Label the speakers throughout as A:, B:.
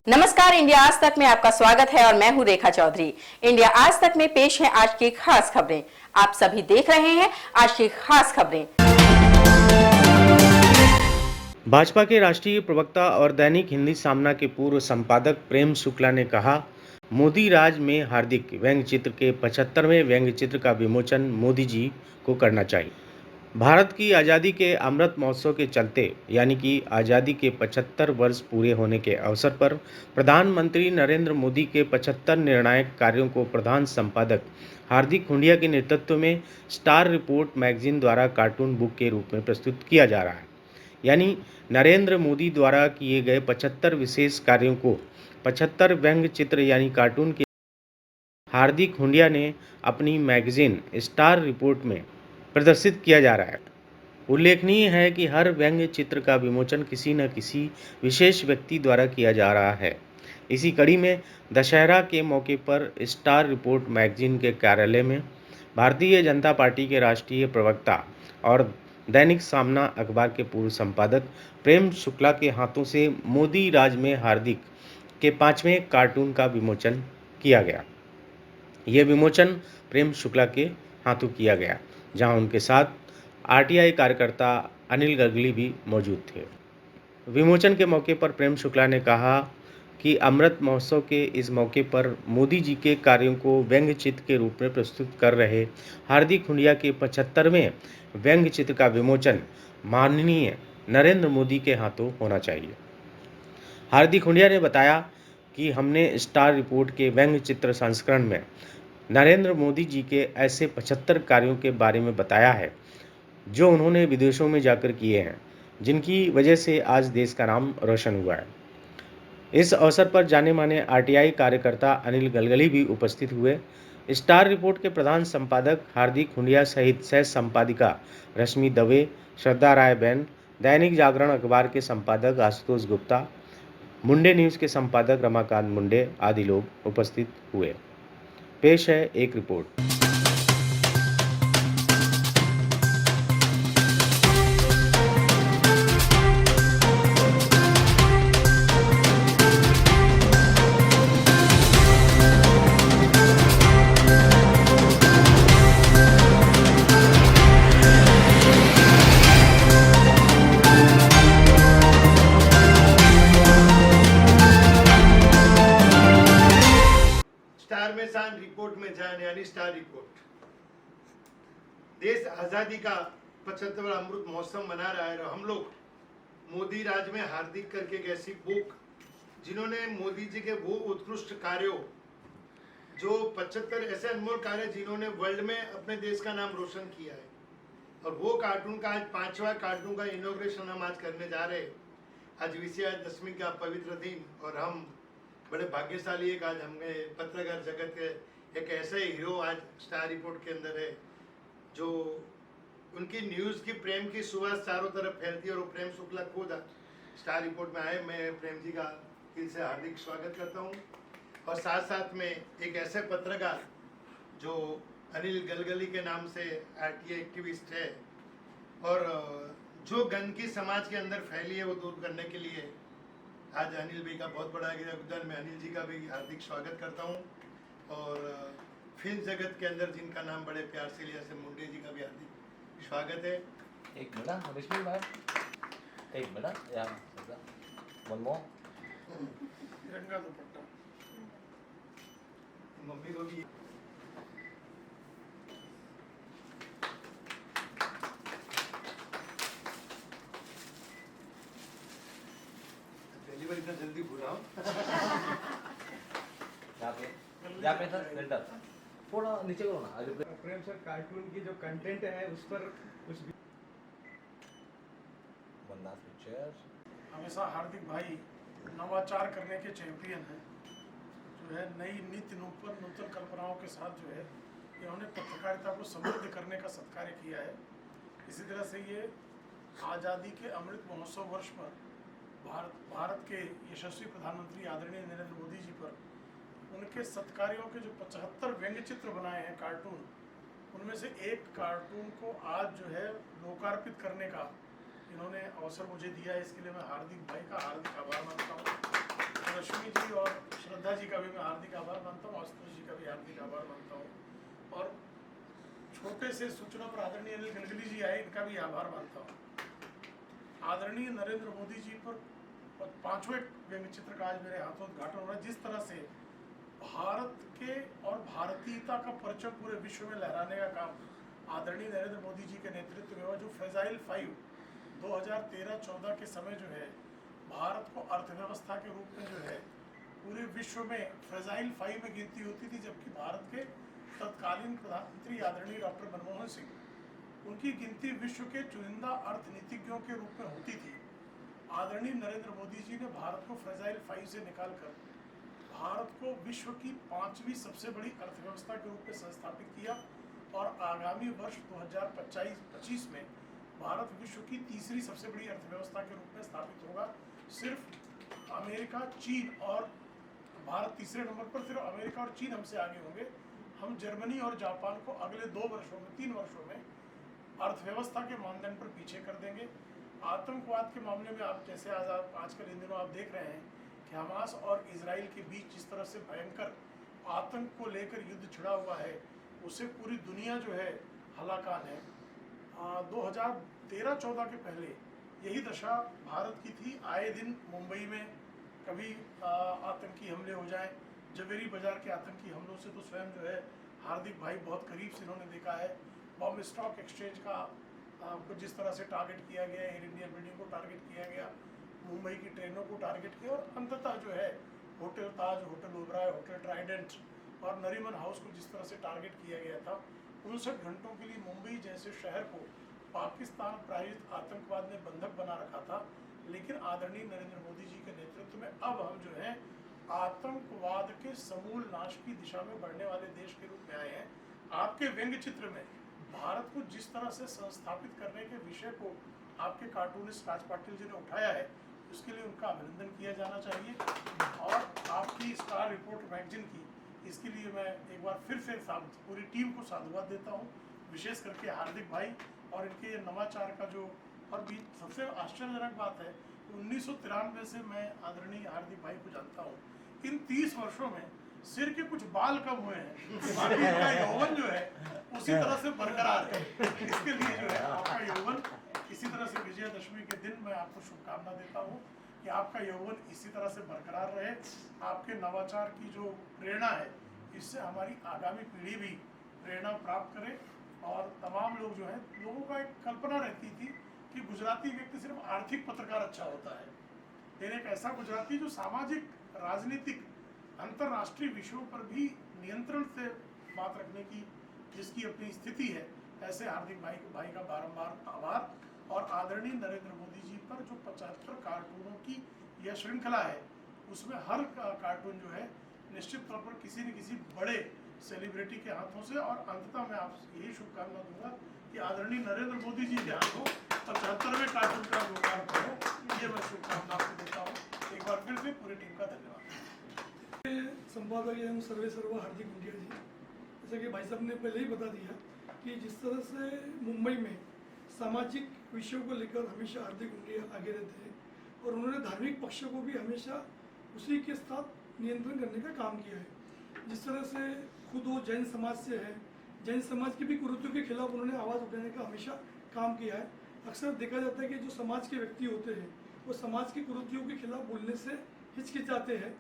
A: नमस्कार, इंडिया आज तक में आपका स्वागत है और मैं हूं रेखा चौधरी। इंडिया आज तक में पेश है आज की खास खबरें। आप सभी देख रहे हैं आज की खास खबरें।
B: भाजपा के राष्ट्रीय प्रवक्ता और दैनिक हिंदी सामना के पूर्व संपादक प्रेम शुक्ला ने कहा, मोदी राज में हार्दिक व्यंग्य चित्र के 75वें व्यंग्य चित्र का विमोचन मोदी जी को करना चाहिए। भारत की आज़ादी के अमृत महोत्सव के चलते यानी कि आज़ादी के 75 वर्ष पूरे होने के अवसर पर प्रधानमंत्री नरेंद्र मोदी के 75 निर्णायक कार्यों को प्रधान संपादक हार्दिक हुंडिया के नेतृत्व में स्टार रिपोर्ट मैगजीन द्वारा कार्टून बुक के रूप में प्रस्तुत किया जा रहा है। यानी नरेंद्र मोदी द्वारा किए गए 75 विशेष कार्यों को 75 व्यंग्य चित्र यानी कार्टून के हार्दिक हुंडिया ने अपनी मैगजीन स्टार रिपोर्ट में प्रदर्शित किया जा रहा है। उल्लेखनीय है कि हर व्यंग्य चित्र का विमोचन किसी न किसी विशेष व्यक्ति द्वारा किया जा रहा है। इसी कड़ी में दशहरा के मौके पर स्टार रिपोर्ट मैगजीन के कार्यालय में भारतीय जनता पार्टी के राष्ट्रीय प्रवक्ता और दैनिक सामना अखबार के पूर्व संपादक प्रेम शुक्ला के हाथों से मोदी राज में हार्दिक के 5वें कार्टून का विमोचन किया गया। यह विमोचन प्रेम शुक्ला के हाथों किया गया, जहां उनके साथ आरटीआई कार्यकर्ता अनिल गलगली भी मौजूद थे। विमोचन के मौके पर प्रेम शुक्ला ने कहा कि अमृत महोत्सव के इस मौके पर मोदी जी के कार्यों को व्यंग्य चित्र के रूप में प्रस्तुत कर रहे हार्दिक हुंडिया के 75वें व्यंग्य चित्र का विमोचन माननीय नरेंद्र मोदी के हाथों होना चाहिए। हार्दिक हुंडिया ने बताया कि हमने स्टार रिपोर्ट के व्यंग्य चित्र संस्करण में नरेंद्र मोदी जी के ऐसे 75 कार्यों के बारे में बताया है जो उन्होंने विदेशों में जाकर किए हैं, जिनकी वजह से आज देश का नाम रोशन हुआ है। इस अवसर पर जाने माने आरटीआई कार्यकर्ता अनिल गलगली भी उपस्थित हुए। स्टार रिपोर्ट के प्रधान संपादक हार्दिक हुंडिया सहित सह संपादिका रश्मि दवे, श्रद्धा राय बैन, दैनिक जागरण अखबार के संपादक आशुतोष गुप्ता, मुंडे न्यूज़ के संपादक रमाकांत मुंडे आदि लोग उपस्थित हुए। पेश है एक रिपोर्ट।
C: स्टार में शान, रिपोर्ट में जान, यानी स्टार रिपोर्ट। देश आजादी का 75वां अमृत महोत्सव मना रहा है और हम लोग मोदी राज में हार्दिक करके एक ऐसी बुक जिन्होंने मोदी जी के वो उत्कृष्ट कार्यों, जो 75 ऐसे अनमोल कार्य जिन्होंने वर्ल्ड में अपने देश का नाम रोशन किया है, और वो कार्टून का आज 5वां कार्टून का इनॉग्रेशन हम आज करने जा रहे हैं। आज विजयादशमी का पवित्र दिन और हम बड़े भाग्यशाली है। आज हमें पत्रकार जगत के एक ऐसे हीरो आज स्टार रिपोर्ट के अंदर है जो उनकी न्यूज़ की प्रेम की सुवास चारों तरफ फैलती है, और वो प्रेम शुक्ला खुद स्टार रिपोर्ट में आए। मैं प्रेम जी का दिल से हार्दिक स्वागत करता हूँ। और साथ साथ में एक ऐसे पत्रकार जो अनिल गलगली के नाम से आरटीआई एक्टिविस्ट है और जो गंदगी समाज के अंदर फैली है वो दूर करने के लिए आज अनिल भाई का बहुत बड़ा योगदान। मैं अनिल जी का भी हार्दिक स्वागत करता हूं। और फिल्म जगत के अंदर जिनका नाम बड़े प्यार से लिया से मुंडे जी का भी हार्दिक स्वागत है।
D: एक मिनट रश्मि मैम, एक मिनट यार, वन मोर।
C: तिरंगा दुपट्टा मम्मी को भी इतना जल्दी भूला
D: यहाँ पे सर सेंटर थोड़ा नीचे करो ना।
E: प्रेम सर, कार्टून की जो कंटेंट है उस पर कुछ भी
D: बंदा पिक्चर
F: हमेशा हार्दिक भाई नवाचार करने के चैंपियन हैं, जो है नई नित्य नूतन कल्पनाओं के साथ जो है इन्होंने पत्रकारिता को समृद्ध करने का सत्कार्य किया है। इसी तरह से ये आज़ादी के अमृत महोत्सव वर्ष पर भारत के यशस्वी प्रधानमंत्री आदरणीय नरेंद्र मोदी जी पर उनके सत्कार्यों के जो 75 व्यंग्य चित्र बनाए हैं कार्टून, उनमें से एक कार्टून को आज जो है लोकार्पित करने का इन्होंने अवसर मुझे दिया है। इसके लिए मैं हार्दिक भाई का हार्दिक आभार मानता हूँ। रश्मि जी और श्रद्धा जी का भी मैं हार्दिक आभार मानता हूँ, आशुतोष जी का भी हार्दिक आभार मानता हूँ और छोटे से सूचना पर आदरणीय अनिल गलगली जी आए, इनका भी आभार मानता हूँ। आदरणीय नरेंद्र मोदी जी पर 5वें व्यंग्य चित्र का आज मेरे हाथों उद्घाटन हो रहा है। जिस तरह से भारत के और भारतीयता का परचम पूरे विश्व में लहराने का काम आदरणीय नरेंद्र मोदी जी के नेतृत्व में हुआ, जो फ्रेजाइल 5 2013-14 के समय जो है भारत को अर्थव्यवस्था के रूप में जो है पूरे विश्व में फ्रेजाइल 5 में गिनती होती थी, जबकि भारत के तत्कालीन प्रधानमंत्री आदरणीय डॉक्टर मनमोहन सिंह उनकी गिनती विश्व के चुनिंदा अर्थनीतिज्ञों के रूप में होती थी। आदरणीय नरेंद्र मोदी जी ने भारत को फ्रेजाइल 5 से निकालकर भारत को विश्व की 5वीं सबसे बड़ी अर्थव्यवस्था के रूप में संस्थापित किया और आगामी वर्ष 2025 में भारत विश्व की 3री सबसे बड़ी अर्थव्यवस्था के रूप में स्थापित होगा। सिर्फ अमेरिका, चीन और भारत 3रे नंबर पर, सिर्फ अमेरिका और चीन हमसे आगे होंगे। हम जर्मनी और जापान को अगले 3 वर्षों में अर्थव्यवस्था के मानदंड पर पीछे कर देंगे। आतंकवाद के मामले में आप जैसे आजकल इन दिनों आप देख रहे हैं कि हमास और इजराइल के बीच जिस तरह से भयंकर आतंक को लेकर युद्ध छिड़ा हुआ है, उससे पूरी दुनिया जो है हलाकान है। 2013-14 के पहले यही दशा भारत की थी। आए दिन मुंबई में कभी आतंकी हमले हो जाएं। जवेरी बाजार के आतंकी हमलों से तो स्वयं जो है हार्दिक भाई बहुत करीब से इन्होंने देखा है। बॉम्बे स्टॉक एक्सचेंज का को जिस तरह से टारगेट किया गया, एयर इंडिया बिल्डिंग को टारगेट किया गया, मुंबई की ट्रेनों को टारगेट किया और अंततः जो है होटल ताज, होटल ओबराय, होटल ट्राइडेंट और नरीमन हाउस को जिस तरह से टारगेट किया गया था। 59 घंटों के लिए मुंबई जैसे शहर को पाकिस्तान प्रायोजित आतंकवाद ने बंधक बना रखा था। लेकिन आदरणीय नरेंद्र मोदी जी के नेतृत्व में अब हम जो है आतंकवाद के समूल नाश की दिशा में बढ़ने वाले देश के रूप में आए हैं। आपके व्यंग्य चित्र में भारत को जिस तरह से संस्थापित करने के विषय को आपके कार्टूनिस्ट राज पाटिल जी ने उठाया है, उसके लिए उनका अभिनंदन किया जाना चाहिए। और आपकी स्टार रिपोर्ट मैगजीन की, इसके लिए मैं एक बार फिर से पूरी टीम को साधुवाद देता हूँ, विशेष करके हार्दिक भाई और इनके ये नवाचार का जो। और भी सबसे आश्चर्यजनक बात है, 1993 से मैं आदरणीय हार्दिक भाई को जानता हूँ। इन 30 वर्षों में सिर के कुछ बाल कम हुए हैं, बाकी इनका यौवन जो है उसी तरह से बरकरार है। इसके लिए जो है आपका यौवन इसी तरह से विजयदशमी के दिन मैं आपको शुभकामना देता हूँ कि आपका यौवन इसी तरह से बरकरार रहे। आपके नवाचार की जो प्रेरणा है, इससे हमारी आगामी पीढ़ी भी प्रेरणा प्राप्त करे। और तमाम लोग जो है, लोगों का एक कल्पना रहती थी कि गुजराती व्यक्ति सिर्फ आर्थिक पत्रकार अच्छा होता है, लेकिन एक ऐसा गुजराती जो सामाजिक, राजनीतिक, अंतर्राष्ट्रीय विषयों पर भी नियंत्रण से बात रखने की जिसकी अपनी स्थिति है, ऐसे हार्दिक भाई का बारंबार आभार। और आदरणीय नरेंद्र मोदी जी पर जो 75 कार्टूनों की यह श्रृंखला है, उसमें हर कार्टून जो है निश्चित तौर पर किसी न किसी बड़े सेलिब्रिटी के हाथों से, और अंततः मैं आपसे यही शुभकामना दूंगा कि आदरणीय नरेंद्र मोदी जी के हाथों 75वें कार्टून का लोकार्पण हो। ये मैं शुभकामना आपको देता हूँ। एक बार फिर से पूरी टीम का धन्यवाद।
G: संपादक एवं सर्वेसर्वा हार्दिक इंडिया जी, जैसे कि भाई साहब ने पहले ही बता दिया कि जिस तरह से मुंबई में सामाजिक विषयों को लेकर हमेशा हार्दिक इंडिया आगे रहते हैं, और उन्होंने धार्मिक पक्ष को भी हमेशा उसी के साथ नियंत्रण करने का काम किया है। जिस तरह से खुद वो जैन समाज से है, जैन समाज की भी कुरीतियों के खिलाफ उन्होंने आवाज़ उठाने का हमेशा काम किया है। अक्सर देखा जाता है कि जो समाज के व्यक्ति होते हैं वो समाज की कुरीतियों के खिलाफ बोलने से हिचकिचाते हैं,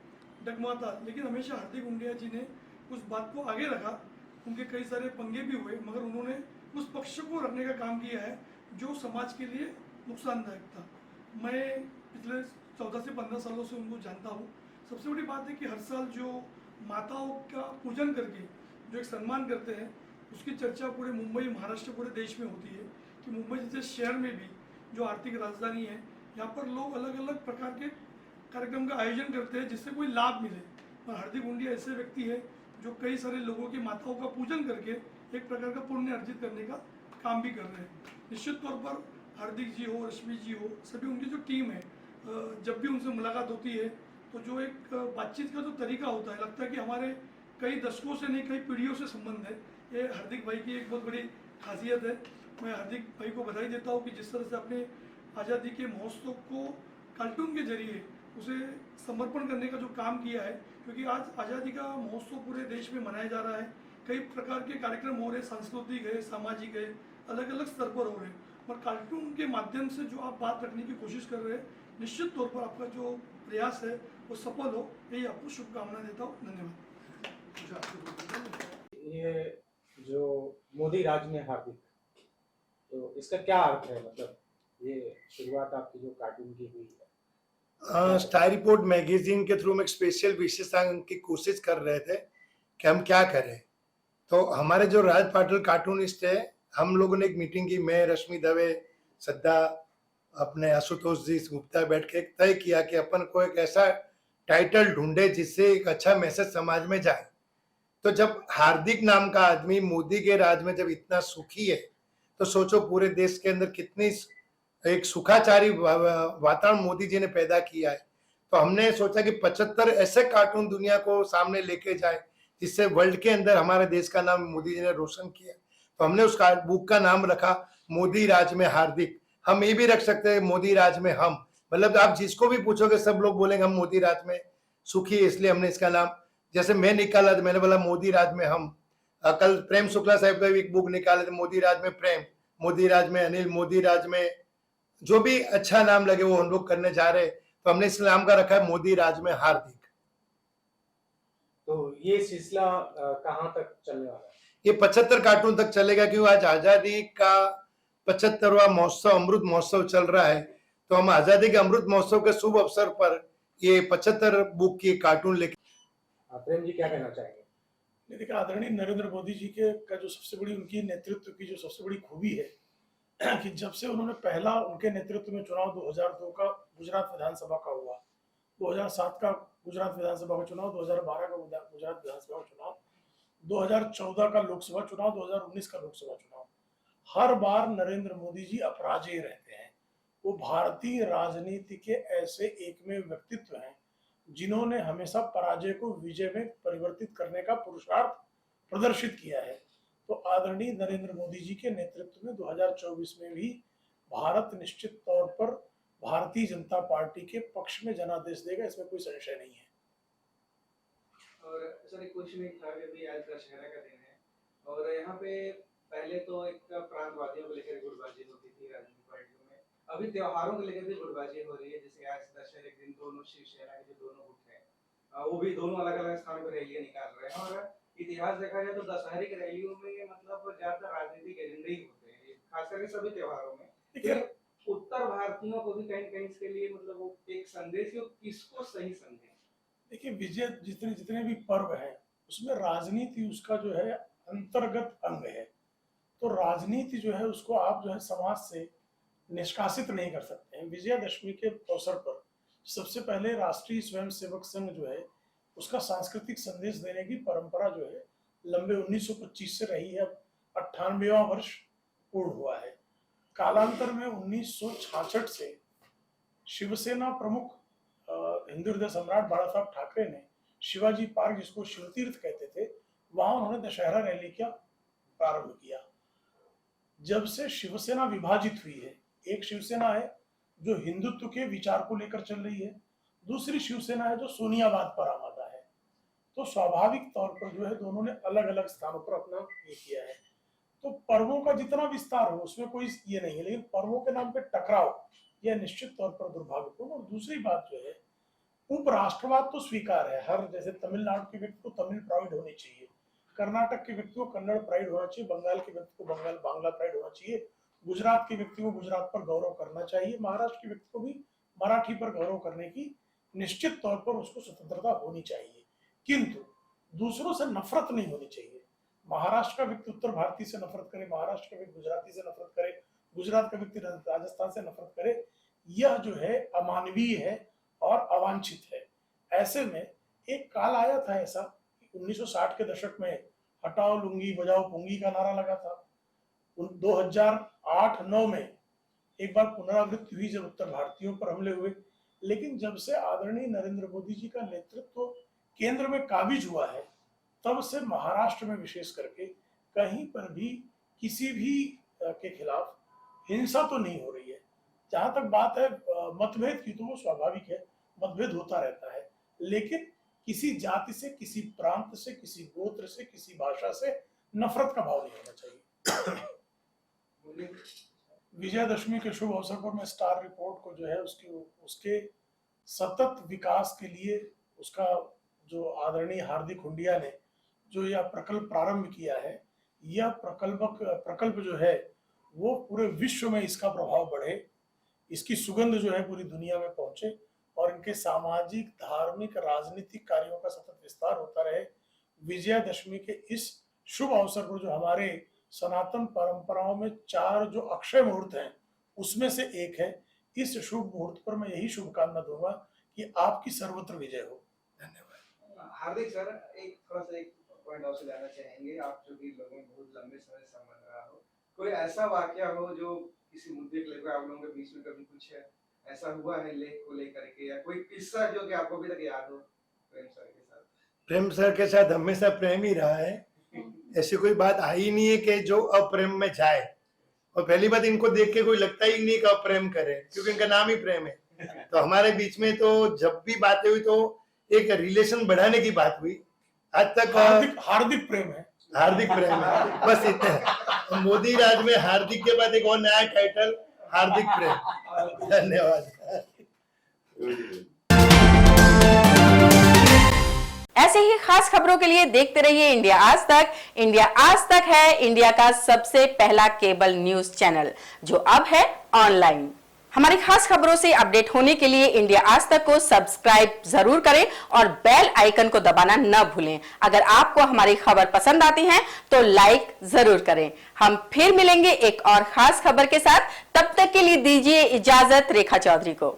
G: डगमाता, लेकिन हमेशा हार्दिक इंडिया जी ने उस बात को आगे रखा। उनके कई सारे पंगे भी हुए, मगर उन्होंने उस पक्ष को रखने का काम किया है जो समाज के लिए नुकसानदायक था। मैं पिछले 14 से 15 सालों से उनको जानता हूँ। सबसे बड़ी बात है कि हर साल जो माताओं का पूजन करके जो एक सम्मान करते हैं, उसकी चर्चा पूरे मुंबई, महाराष्ट्र, पूरे देश में होती है कि मुंबई जैसे शहर में भी जो आर्थिक राजधानी है, यहाँ पर लोग अलग अलग प्रकार के कार्यक्रम का आयोजन करते हैं जिससे कोई लाभ मिले। और हार्दिक इंडिया ऐसे व्यक्ति है जो कई सारे लोगों की माताओं का पूजन करके एक प्रकार का पुण्य अर्जित करने का काम भी कर रहे हैं। निश्चित तौर पर हार्दिक जी हो, रश्मि जी हो, सभी उनकी जो टीम है, जब भी उनसे मुलाकात होती है तो जो एक बातचीत का जो तरीका होता है, लगता है कि हमारे कई दशकों से नहीं, कई पीढ़ियों से संबंध है। ये हार्दिक भाई की एक बहुत बड़ी खासियत है। मैं हार्दिक भाई को बधाई देता हूँ कि जिस तरह से अपने आज़ादी के महोत्सव को कार्टून के जरिए उसे समर्पण करने का जो काम किया है, क्योंकि आज आज़ादी का महोत्सव पूरे देश में मनाया जा रहा है। कई प्रकार के कार्यक्रम हो रहे हैं, सांस्कृतिक है, सामाजिक है, अलग अलग स्तर पर हो रहे हैं, और कार्टून के माध्यम से जो आप बात रखने की कोशिश कर रहे हैं, निश्चित तौर पर आपका जो प्रयास है वो सफल हो, यही आपको शुभकामनाएं देता हूँ। धन्यवाद।
E: ये जो मोदी राज में हार्दिक, तो इसका क्या अर्थ है? मतलब ये शुरुआत आपकी जो कार्टून की हुई है।
C: स्टार रिपोर्ट मैगजीन के थ्रू हम एक स्पेशल विशेषांक की कोशिश कर रहे थे कि हम क्या करें। तो हमारे जो राज पाटिल कार्टूनिस्ट है, हम लोगों ने एक मीटिंग की, मैं, रश्मि दवे, सद्दा, अपने आशुतोष जी गुप्ता, बैठ के तय किया कि अपन को एक ऐसा टाइटल ढूंढे जिससे एक अच्छा मैसेज समाज में जाए। तो जब हार्दिक नाम का आदमी मोदी के राज में जब इतना सुखी है, तो सोचो पूरे देश के अंदर कितनी एक सुखाचारी वातावरण मोदी जी ने पैदा किया है। तो हमने सोचा कि 75 ऐसे कार्टून दुनिया को सामने लेके जाए जिससे वर्ल्ड के अंदर हमारे देश का नाम मोदी जी ने रोशन किया। तो हमने उस बुक का नाम रखा मोदी राज में हार्दिक। हम ये भी रख सकते हैं मोदी राज में हम, मतलब आप जिसको भी पूछोगे सब लोग बोलेंगे हम मोदी राज में सुखी है, इसलिए हमने इसका नाम, जैसे मैं निकाला तो मैंने बोला मोदी राज में हम। कल प्रेम शुक्ला साहब का एक बुक निकाले थे, मोदी राज में प्रेम, मोदी राज में अनिल, मोदी राज में, जो भी अच्छा नाम लगे वो हम लोग करने जा रहे हैं। तो हमने इस नाम का रखा है मोदी राज में हार्दिक।
E: तो ये सिलसिला कहाँ तक चलने वाला है?
C: ये 75 कार्टून तक चलेगा, क्योंकि आज आजादी का 75वां महोत्सव, अमृत महोत्सव चल रहा है। तो हम आजादी के अमृत महोत्सव के शुभ अवसर पर ये 75 बुक की कार्टून लेके।
E: प्रेम जी क्या कहना चाहेंगे?
F: देखिए, आदरणीय नरेंद्र मोदी जी के का जो सबसे बड़ी उनकी नेतृत्व की जो सबसे बड़ी खूबी है कि जब से उन्होंने पहला उनके नेतृत्व में चुनाव 2002 का गुजरात विधानसभा का हुआ, 2007 का गुजरात विधानसभा का चुनाव, 2012 का गुजरात विधानसभा का चुनाव, 2014 का लोकसभा चुनाव, 2019 का लोकसभा चुनाव, हर बार नरेंद्र मोदी जी अपराजय रहते हैं। वो भारतीय राजनीति के ऐसे एकमेव व्यक्तित्व हैं जिन्होंने हमेशा पराजय को विजय में परिवर्तित करने का पुरुषार्थ प्रदर्शित किया है। तो आदरणीय नरेंद्र मोदी जी के नेतृत्व में 2024 में भी भारत निश्चित तौर पर भारतीय जनता पार्टी के पक्ष में जनादेश देगा, इसमें कोई संशय नहीं है।
E: और सर एक क्वेश्चन एक था कि अभी आज दशहरा का दिन है और यहाँ पे पहले तो एक प्रांतवादियों को लेकर गुटबाजी होती थी राजनीतिक पार्टियों में, अभी त्योहारों को लेकर भी गुटबाजी हो रही है। जैसे आज दशहरे के दिन दोनों शिवसेना के जो दोनों गुट हैं वो भी दोनों अलग अलग स्थानों पर रैलियां निकाल रहे हैं। और इतिहास देखा जाए तो दशहरे की रैलियों में मतलब ज्यादातर राजनीतिक एजेंडे ही होते हैं, खास करके सभी त्योहारों में। लेकिन उत्तर भारतीयों को भी कहीं कहीं इसके लिए मतलब वो एक संदेश है, किसको सही समझे?
F: देखिए, विजय जितने भी पर्व है उसमें राजनीति उसका जो है अंतर्गत अंग है। तो राजनीति जो है उसको आप जो है समाज से निष्कासित नहीं कर सकते हैं। विजयादशमी के अवसर पर सबसे पहले राष्ट्रीय स्वयंसेवक संघ जो है उसका सांस्कृतिक संदेश देने की परंपरा जो है लंबे 1925 से रही है, 98वां वर्ष पूर्ण हुआ है। कालांतर में 1966 से शिवसेना प्रमुख हिंदू हृदय सम्राट बाला साहब ठाकरे ने शिवाजी पार्क, जिसको शिवतीर्थ कहते थे, वहां उन्होंने दशहरा रैली का प्रारंभ किया। जब से शिवसेना विभाजित हुई है, एक शिवसेना है जो हिंदुत्व के विचार को लेकर चल रही है, दूसरी शिवसेना है जो सोनियावाद पर आमादा है। तो स्वाभाविक तौर पर जो है दोनों ने अलग अलग स्थानों पर अपना ये किया है। तो पर्वों का जितना विस्तार हो उसमें कोई ये नहीं है, लेकिन पर्वों के नाम पे टकराव यह निश्चित तौर पर दुर्भाग्यपूर्ण। और दूसरी बात जो है, उपराष्ट्रवाद तो स्वीकार है, हर जैसे तमिलनाडु के व्यक्ति को तमिल प्राइड होनी चाहिए, कर्नाटक के व्यक्ति को कन्नड़ प्राइड होना चाहिए, बंगाल के व्यक्ति को बांग्ला प्राइड होना चाहिए, गुजरात के व्यक्ति को गुजरात पर गौरव करना चाहिए, महाराष्ट्र के व्यक्ति को भी मराठी पर गौरव करने की निश्चित तौर पर उसको स्वतंत्रता होनी चाहिए, किंतु दूसरों से नफरत नहीं होनी चाहिए। महाराष्ट्र का व्यक्ति उत्तर भारतीय से नफरत करे, महाराष्ट्र का व्यक्ति गुजराती से नफरत करे, गुजरात का व्यक्ति राजस्थान से नफरत करे, यह जो है अमानवीय है और अवांछित है। ऐसे में एक काल आया था ऐसा 1960 के दशक में हटाओ लुंगी बजाओ पुंगी का नारा लगा था। 2008-9 में एक बार पुनरावृत्ति हुई जब उत्तर भारतीयों पर हमले हुए। लेकिन जब से आदरणीय नरेंद्र मोदी जी का नेतृत्व केंद्र में काबिज हुआ है, तब से महाराष्ट्र में विशेष करके कहीं पर भी किसी भी के खिलाफ हिंसा तो नहीं हो रही है। जहां तक बात है मतभेद की, तो वो स्वाभाविक है। मतभेद होता रहता है, लेकिन किसी जाति से, किसी प्रांत से, किसी गोत्र से, किसी भाषा से नफरत का भाव नहीं होना चाहिए। विजयदशमी के शुभ अवसर पर मैं स्टार रिपोर्ट को जो है उसके सतत विकास के लिए उसका जो आदरणीय हार्दिक हुंडिया ने जो यह प्रकल्प प्रारंभ किया है, यह प्रकल्प जो है वो पूरे विश्व में इसका प्रभाव बढ़े, इसकी सुगंध जो है पूरी दुनिया में पहुंचे और इनके सामाजिक, धार्मिक, राजनीतिक कार्यों का सतत विस्तार होता रहे। विजयादशमी के इस शुभ अवसर पर जो हमारे सनातन परंपराओं में 4 जो अक्षय मुहूर्त हैं उसमें से एक है, इस शुभ मुहूर्त पर मैं यही शुभकामना दूंगा कि आपकी सर्वत्र विजय हो। धन्यवाद।
E: हार्दिक सर, एक थोड़ा सा एक पॉइंट आपसे जानना चाहेंगे, आप जो भी लोगों में बहुत लंबे समय से संबंध रहा हो, कोई ऐसा वाकया हो जो किसी मुद्दे को लेकर आप लोगों के बीच में कभी कुछ ऐसा हुआ है लेख को लेकर के, या कोई किस्सा जो कि आपको अभी तक याद हो प्रेम सर के साथ?
C: प्रेम सर के साथ हमेशा प्रेम ही रहा है, ऐसी कोई बात आई नहीं है कि जो अप्रेम में जाए। और पहली बात, इनको देख के कोई लगता ही नहीं कि अप्रेम करे, क्योंकि इनका नाम ही प्रेम है। तो हमारे बीच में तो जब भी बातें हुई तो एक रिलेशन बढ़ाने की बात हुई। आज तक
F: हार्दिक प्रेम है,
C: हार्दिक प्रेम है, बस इतना। मोदी राज में हार्दिक के बाद एक और नया टाइटल, हार्दिक प्रेम। धन्यवाद।
A: ऐसे ही खास खबरों के लिए देखते रहिए इंडिया आज तक। इंडिया आज तक है इंडिया का सबसे पहला केबल न्यूज चैनल जो अब है ऑनलाइन। हमारी खास खबरों से अपडेट होने के लिए इंडिया आज तक को सब्सक्राइब जरूर करें और बेल आइकन को दबाना न भूलें। अगर आपको हमारी खबर पसंद आती है तो लाइक जरूर करें। हम फिर मिलेंगे एक और खास खबर के साथ, तब तक के लिए दीजिए इजाजत रेखा चौधरी को।